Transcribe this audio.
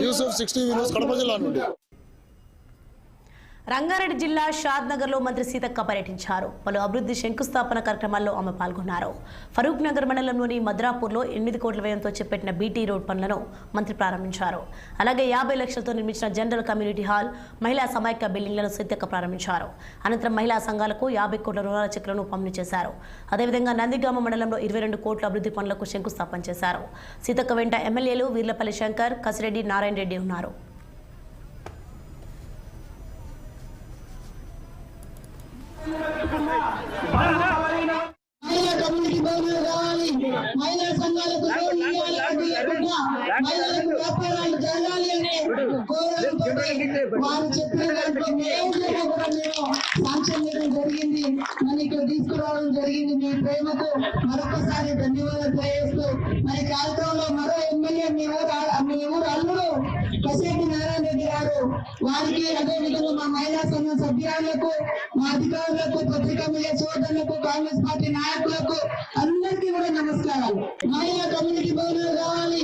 యూసుఫ్ 60 వినోస్ కడప జిల్లా నుండి. రంగారెడ్డి జిల్లా షాద్ నగర్ లో మంత్రి సీతక్క పర్యటించారు. పలు అభివృద్ధి శంకుస్థాపన కార్యక్రమాల్లో ఆమె పాల్గొన్నారు. ఫరూక్ నగర్ మండలంలోని మద్రాపూర్లో 8 కోట్ల వ్యయంతో చేపట్టిన బీటీ రోడ్ పనులను మంత్రి ప్రారంభించారు. అలాగే 50 లక్షలతో నిర్మించిన జనరల్ కమ్యూనిటీ హాల్, మహిళా సమైక్య బిల్డింగ్లను సీతక్క ప్రారంభించారు. అనంతరం మహిళా సంఘాలకు 50 కోట్ల రుణాల చెక్కులను పంపిణీ చేశారు. అదేవిధంగా నందిగామ మండలంలో 22 కోట్ల అభివృద్ధి పనులకు శంకుస్థాపన చేశారు. సీతక్క వెంట ఎమ్మెల్యేలు వీర్లపల్లి శంకర్, కసిరెడ్డి, నారాయణ రెడ్డి ఉన్నారు. కమ్యూనిటీ భవనాలు కావాలి, మహిళా సంఘాలకు మహిళలకు వ్యాపారాలు జరగాలి అనే కోరికతో వారు చెప్పిన దాంట్లో కూడా మేము సాంక్షన్ చేయడం జరిగింది. మరి ఇక్కడ తీసుకురావడం జరిగింది. మీ ప్రేమకు మరొకసారి ధన్యవాదాలు తెలియజేస్తూ మరి కార్యక్రమంలో మరో ఎమ్మెల్యే మీ ఊరు అల్లుడు కసిరెడ్డి నారాయణ రెడ్డి గారు, వారికి అదేవిధంగా మా మహిళా సంఘం సభ్యులకు, మా అధికారులకు, పత్రికా మీడియా సోదరులకు, కాంగ్రెస్ పార్టీ నాయకులకు అందరికీ కూడా నమస్కారాలు. మహిళా కమ్యూనిటీ భవనాలు కావాలి.